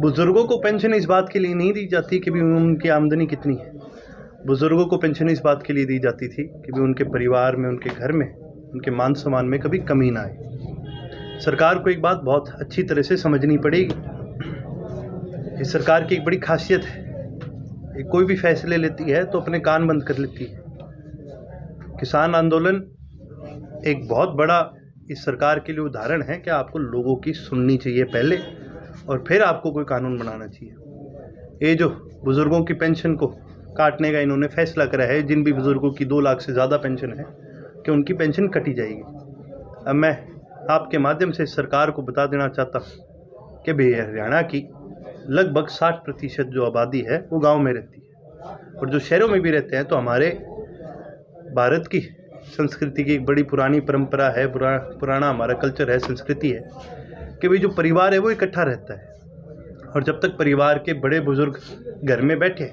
बुजुर्गों को पेंशन इस बात के लिए नहीं दी जाती कि भी उनकी आमदनी कितनी है। बुजुर्गों को पेंशन इस बात के लिए दी जाती थी कि भी उनके परिवार में, उनके घर में, उनके मान सम्मान में कभी कमी ना आए। सरकार को एक बात बहुत अच्छी तरह से समझनी पड़ेगी। इस सरकार की एक बड़ी खासियत है, ये कोई भी फैसले लेती है तो अपने कान बंद कर लेती है। किसान आंदोलन एक बहुत बड़ा इस सरकार के लिए उदाहरण है कि आपको लोगों की सुननी चाहिए पहले और फिर आपको कोई कानून बनाना चाहिए। ये जो बुज़ुर्गों की पेंशन को काटने का इन्होंने फैसला करा है, जिन भी बुज़ुर्गों की 2 लाख से ज़्यादा पेंशन है कि उनकी पेंशन कटी जाएगी। अब मैं आपके माध्यम से सरकार को बता देना चाहता हूँ कि भाई हरियाणा की लगभग 60% जो आबादी है वो गाँव में रहती है और जो शहरों में भी रहते हैं। तो हमारे भारत की संस्कृति की एक बड़ी पुरानी परंपरा है, पुराना हमारा कल्चर है, संस्कृति है कि भाई जो परिवार है वो इकट्ठा रहता है। और जब तक परिवार के बड़े बुजुर्ग घर में बैठे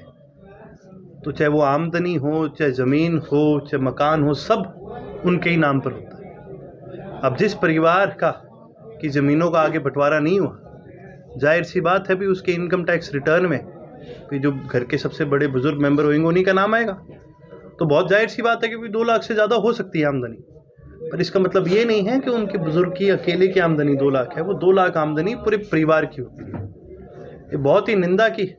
तो चाहे वो आमदनी हो, चाहे ज़मीन हो, चाहे मकान हो, सब उनके ही नाम पर होता है। अब जिस परिवार की ज़मीनों का आगे बंटवारा नहीं हुआ, जाहिर सी बात है भी उसके इनकम टैक्स रिटर्न में भी जो घर के सबसे बड़े बुजुर्ग मेंबर होंगे उन्हीं का नाम आएगा। तो बहुत जाहिर सी बात है कि 2 लाख से ज़्यादा हो सकती है आमदनी, पर इसका मतलब ये नहीं है कि उनके बुजुर्ग की अकेले की आमदनी 2 लाख है। वो 2 लाख आमदनी पूरे परिवार की होती है। ये बहुत ही निंदा की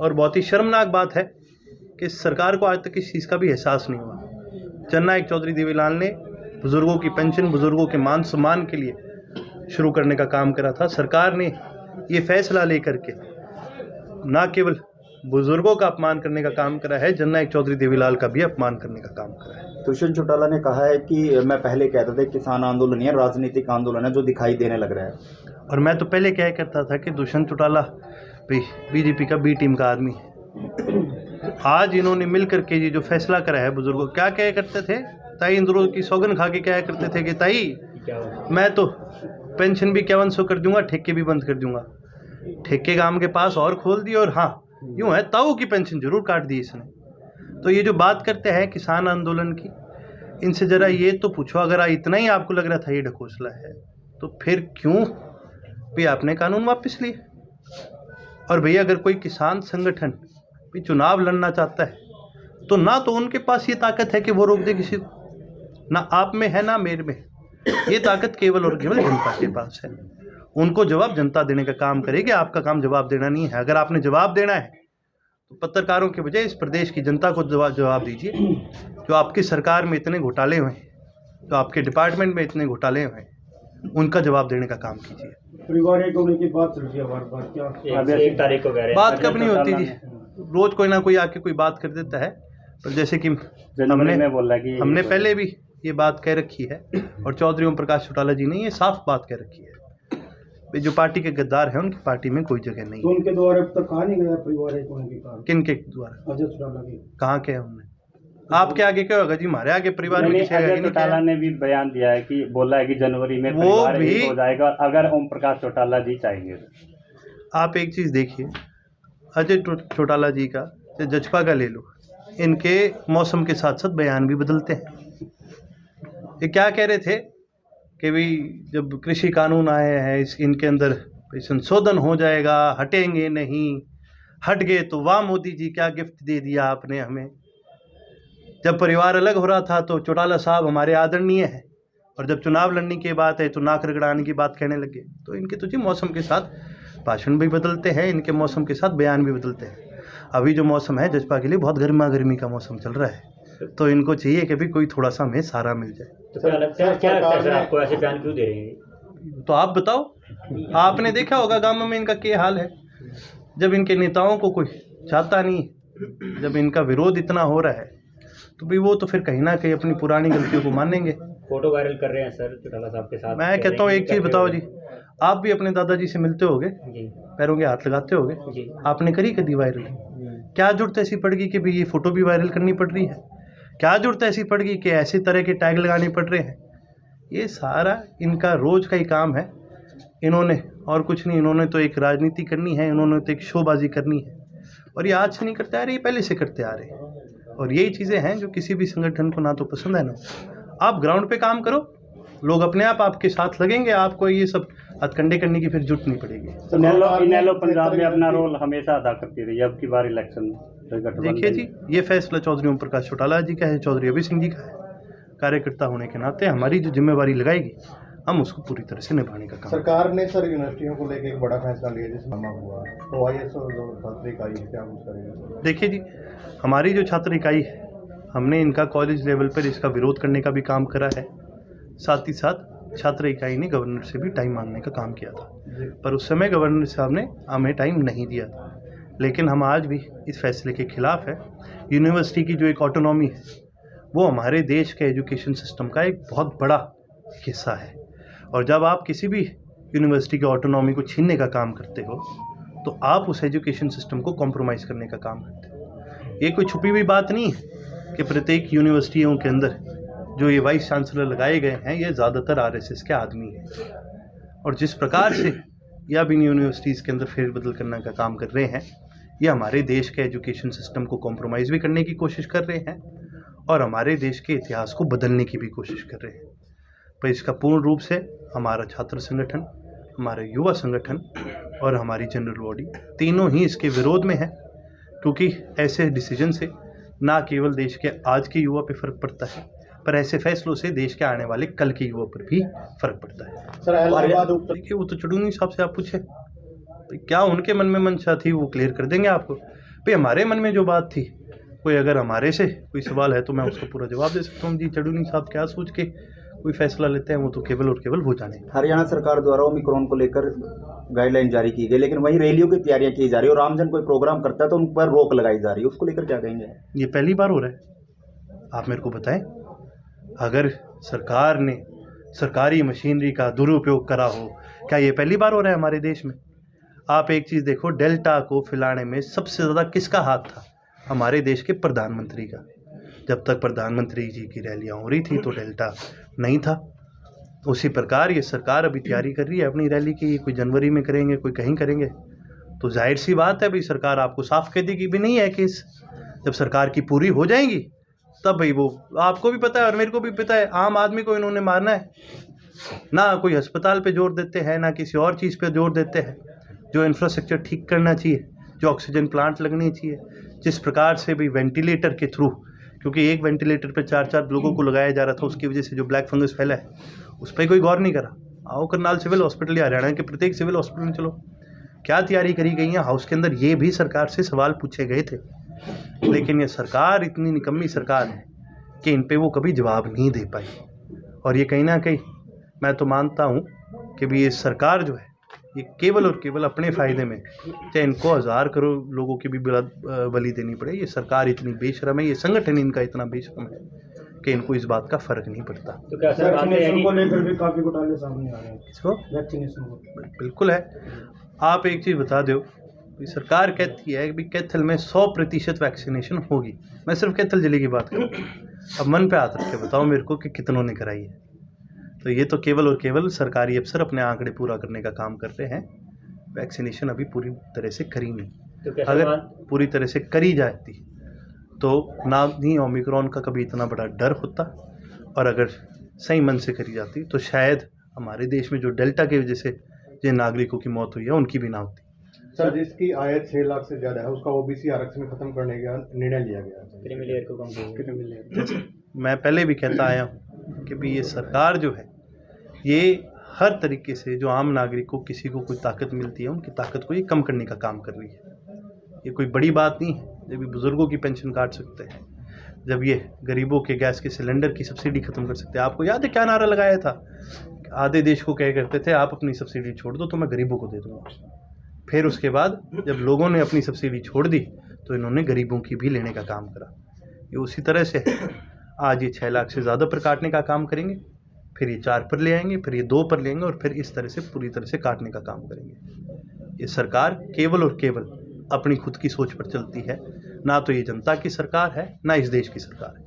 और बहुत ही शर्मनाक बात है कि सरकार को आज तक इस चीज़ का भी एहसास नहीं हुआ। जननायक चौधरी देवीलाल ने बुजुर्गों की पेंशन, बुजुर्गों के मान सम्मान के लिए शुरू करने का काम करा था। सरकार ने ये फैसला लेकर के ना केवल बुजुर्गों का अपमान करने का काम करा है, जननायक चौधरी देवीलाल का भी अपमान करने का काम करा है। दुष्यंत चौटाला ने कहा है कि मैं पहले कहता था किसान आंदोलन है, राजनीतिक आंदोलन है जो दिखाई देने लग रहा है। और मैं तो पहले क्या करता था कि दुष्यंत चौटाला बीजेपी का बी टीम का आदमी है। आज इन्होंने मिल करके ये जो फैसला करा है बुजुर्गों, क्या कहा करते थे, ताई इंद्रों की सौगन खा के क्या करते थे कि ताई मैं तो पेंशन भी 5100 कर दूंगा, ठेके भी बंद कर दूंगा। ठेके गांव के पास और खोल दिए और हाँ यूँ है ताऊ की पेंशन जरूर काट दी इसने। तो ये जो बात करते हैं किसान आंदोलन की, इनसे ज़रा ये तो पूछो, अगर इतना ही आपको लग रहा था ये ढकोसला है तो फिर क्यों भी आपने कानून वापस लिए। और भैया अगर कोई किसान संगठन भी चुनाव लड़ना चाहता है तो ना तो उनके पास ये ताकत है कि वो रोक दे किसी को, ना आप में है ना मेरे में। ये ताकत केवल और केवल जनता के पास है। उनको जवाब जनता देने का काम करेगी, आपका काम जवाब देना नहीं है। अगर आपने जवाब देना है तो पत्रकारों के बजाय इस प्रदेश की जनता को जवाब दीजिए। जो आपकी सरकार में इतने घोटाले हुए हैं, जो आपके डिपार्टमेंट में इतने घोटाले हुए हैं, उनका जवाब देने का काम कीजिए। परिवार एक होने की बात चल रही है बार-बार, क्या एक तारीख को कह रहे हैं, बात कब नहीं होती जी, रोज कोई ना कोई आके कोई बात कर देता है। पर जैसे कि हमने पहले भी ये बात कह रखी है और चौधरी ओम प्रकाश चौटाला जी ने ये साफ बात कह रखी है, जो पार्टी के गद्दार हैं उनकी पार्टी में कोई जगह नहीं। तो उनके द्वारा अब तक कहा नहीं गया परिवार एक होने के कारण? किन के द्वारा? अजय चौटाला के। कहाँ के हमने? आपके आगे क्या होगा जी, हमारे आगे परिवार में अजय चौटाला ने भी बयान दिया है कि बोला है कि जनवरी में परिवार एक हो जाएगा अगर ओम प्रकाश चौटाला जी चाहेंगे। आप एक चीज़ देखिए, अजय चौटाला जी का, जजपा का ले लो, इनके मौसम के साथ साथ बयान भी बदलते हैं। ये क्या कह रहे थे कि भाई जब कृषि कानून आए हैं इनके अंदर संशोधन हो जाएगा, हटेंगे नहीं, हट गए तो वाह मोदी जी क्या गिफ्ट दे दिया आपने हमें। जब परिवार अलग हो रहा था तो चौटाला साहब हमारे आदरणीय हैं, और जब चुनाव लड़ने की बात है तो नाक रगड़ाने की बात कहने लगे। तो इनके तो जी मौसम के साथ भाषण भी बदलते हैं, इनके मौसम के साथ बयान भी बदलते हैं। अभी जो मौसम है जजपा के लिए बहुत गर्मा गर्मी का मौसम चल रहा है, तो इनको चाहिए कि भी कोई थोड़ा सा हमें सहारा मिल जाए। तो क्या लगता है आपको ऐसे बयान क्यों दे रहे हैं? तो आप बताओ, आपने देखा होगा गाँव में इनका क्या हाल है। जब इनके नेताओं को कोई चाहता नहीं, जब इनका विरोध इतना हो रहा है तो भी वो तो फिर कहीं ना कहीं अपनी पुरानी गलतियों को मानेंगे। फोटो वायरल कर रहे हैं सर चौटाला साहब के साथ। मैं कहता हूँ एक चीज़ बताओ जी, आप भी अपने दादाजी से मिलते होगे, पैरों के हाथ लगाते होगे, आपने करी कभी वायरल? क्या जरूरत ऐसी पड़ गई कि भाई ये फ़ोटो भी वायरल करनी पड़ रही है? क्या जरूरत ऐसी पड़ गई कि ऐसे तरह के टैग लगाने पड़ रहे हैं? ये सारा इनका रोज़ का ही काम है। इन्होंने और कुछ नहीं, इन्होंने तो एक राजनीति करनी है, इन्होंने तो एक शोबाजी करनी है। और ये आज से नहीं करते आ रहे, ये पहले से करते आ रहे हैं। और यही चीज़ें हैं जो किसी भी संगठन को ना तो पसंद है ना। आप ग्राउंड पे काम करो, लोग अपने आप आपके साथ लगेंगे, आपको ये सब हथकंडे करने की फिर जरूरत नहीं पड़ेगी। इनेलो पंजाब में अपना रोल हमेशा अदा करती रही, अब की बार इलेक्शन देखिए जी, ये फैसला चौधरी ओम प्रकाश चौटाला जी का है, चौधरी अभय सिंह जी का है। कार्यकर्ता होने के नाते हमारी जो जिम्मेवारी लगाएगी हम उसको पूरी तरह से निभाने का काम। सरकार ने सर यूनिवर्सिटियों को लेकर एक बड़ा फैसला लिया जिसमें मामला हुआ, तो आईएएस और जो छात्र इकाई है क्या कुछ करेगा? देखिए जी, हमारी जो छात्र इकाई है, हमने इनका कॉलेज लेवल पर इसका विरोध करने का भी काम करा है। साथ ही साथ छात्र इकाई ने गवर्नर से भी टाइम मांगने का काम किया था, पर उस समय गवर्नर साहब ने हमें टाइम नहीं दिया था। लेकिन हम आज भी इस फैसले के खिलाफ है। यूनिवर्सिटी की जो एक ऑटोनॉमी है वो हमारे देश के एजुकेशन सिस्टम का एक बहुत बड़ा हिस्सा है, और जब आप किसी भी यूनिवर्सिटी की ऑटोनॉमी को छीनने का काम करते हो तो आप उस एजुकेशन सिस्टम को कॉम्प्रोमाइज़ करने का काम करते हो। ये कोई छुपी हुई बात नहीं है कि प्रत्येक यूनिवर्सिटियों के अंदर जो ये वाइस चांसलर लगाए गए हैं ये ज़्यादातर आरएसएस के आदमी हैं, और जिस प्रकार से ये अब इन यूनिवर्सिटीज़ के अंदर फेरबदल करने का काम कर रहे हैं, ये हमारे देश के एजुकेशन सिस्टम को कॉम्प्रोमाइज़ भी करने की कोशिश कर रहे हैं और हमारे देश के इतिहास को बदलने की भी कोशिश कर रहे हैं। पर इसका पूर्ण रूप से हमारा छात्र संगठन, हमारा युवा संगठन और हमारी जनरल बॉडी तीनों ही इसके विरोध में है, क्योंकि ऐसे डिसीजन से ना केवल देश के आज के युवा पे फ़र्क पड़ता है, पर ऐसे फैसलों से देश के आने वाले कल के युवा पर भी फ़र्क पड़ता है। सर देखिए, वो तो चुड़ूनी साहब से आप पूछे, क्या उनके मन में मंशा थी वो क्लियर कर देंगे आपको। भाई हमारे मन में जो बात थी, कोई अगर हमारे से कोई सवाल है तो मैं उसको पूरा जवाब दे सकता हूँ। जी चुड़ूनी साहब क्या सोच के कोई फैसला लेते हैं वो तो केवल और केवल वो जाने। हरियाणा सरकार द्वारा ओमिक्रॉन को लेकर गाइडलाइन जारी की गई, लेकिन वहीं रैलियों की तैयारियां की जा रही है और आमजन कोई प्रोग्राम करता है तो उन पर रोक लगाई जा रही है, उसको लेकर क्या कहेंगे? ये पहली बार हो रहा है? आप मेरे को बताएं, अगर सरकार ने सरकारी मशीनरी का दुरुपयोग करा हो, क्या ये पहली बार हो रहा है हमारे देश में? आप एक चीज़ देखो, डेल्टा को फैलाने में सबसे ज़्यादा किसका हाथ था? हमारे देश के प्रधानमंत्री का। जब तक प्रधानमंत्री जी की रैलियां हो रही थी तो डेल्टा नहीं था। उसी प्रकार ये सरकार अभी तैयारी कर रही है अपनी रैली की, कोई जनवरी में करेंगे, कोई कहीं करेंगे, तो जाहिर सी बात है भाई सरकार आपको साफ कह देगी भी नहीं है कि जब सरकार की पूरी हो जाएंगी तब भाई वो आपको भी पता है और मेरे को भी पता है, आम आदमी को इन्होंने मारना है। ना कोई अस्पताल पे जोर देते हैं, ना किसी और चीज़ पे जोर देते हैं। जो इंफ्रास्ट्रक्चर ठीक करना चाहिए, जो ऑक्सीजन प्लांट लगनी चाहिए, जिस प्रकार से भी वेंटिलेटर के थ्रू, क्योंकि एक वेंटिलेटर पे 4-4 लोगों को लगाया जा रहा था, उसकी वजह से जो ब्लैक फंगस फैला है उस पर कोई गौर नहीं करा। आओ करनाल सिविल हॉस्पिटल या हरियाणा के प्रत्येक सिविल हॉस्पिटल में चलो, क्या तैयारी करी गई है हाउस के अंदर, ये भी सरकार से सवाल पूछे गए थे। लेकिन ये सरकार इतनी निकम्मी सरकार है कि इन पे वो कभी जवाब नहीं दे पाई। और ये कहीं ना कहीं मैं तो मानता हूँ कि भी ये सरकार जो है ये केवल और केवल अपने फ़ायदे में, चाहे इनको 1000 करोड़ लोगों की भी बलि देनी पड़े, ये सरकार इतनी बेशरम है, ये संगठन इनका इतना बेशरम है कि इनको इस बात का फ़र्क नहीं पड़ता। तो क्या सर वैक्सीनेशन को लेकर भी काफ़ी घोटाले सामने आ रहे हैं? इसको वैक्सीनेशन को बिल्कुल है। आप एक चीज़ बता दो, सरकार कहती है कि कैथल में 100% वैक्सीनेशन होगी। मैं सिर्फ कैथल जिले की बात करूँ, अब मन पे हाथ रख के बताओ मेरे को कि कितनों ने कराई है। तो ये तो केवल और केवल सरकारी अफसर अपने आंकड़े पूरा करने का काम कर रहे हैं, वैक्सीनेशन अभी पूरी तरह से करी नहीं। तो अगर पूरी तरह से करी जाती तो ना ही ओमिक्रॉन का कभी इतना बड़ा डर होता, और अगर सही मन से करी जाती तो शायद हमारे देश में जो डेल्टा की वजह से जिन नागरिकों की मौत हुई है उनकी भी ना होती। सर, जिसकी आय 6 लाख से ज़्यादा है उसका ओबीसी आरक्षण खत्म करने का निर्णय लिया गया है। क्रीमी को कम मैं पहले भी कहता आया हूँ कि भी ये सरकार जो है ये हर तरीके से जो आम नागरिक को किसी को कोई ताकत मिलती है उनकी ताकत को ये कम करने का काम कर रही है। ये कोई बड़ी बात नहीं है जब ये बुज़ुर्गों की पेंशन काट सकते हैं, जब ये गरीबों के गैस के सिलेंडर की सब्सिडी ख़त्म कर सकते हैं। आपको याद है क्या नारा लगाया था? आधे देश को क्या करते थे, आप अपनी सब्सिडी छोड़ दो तो मैं गरीबों को दे दूँगा। फिर उसके बाद जब लोगों ने अपनी सब्सिडी छोड़ दी तो इन्होंने गरीबों की भी लेने का काम करा। ये उसी तरह से आज ये 6 लाख से ज़्यादा पर काटने का काम करेंगे, फिर ये 4 पर ले आएंगे, फिर ये 2 पर लेंगे और फिर इस तरह से पूरी तरह से काटने का काम करेंगे। ये सरकार केवल और केवल अपनी खुद की सोच पर चलती है, ना तो ये जनता की सरकार है ना इस देश की सरकार है।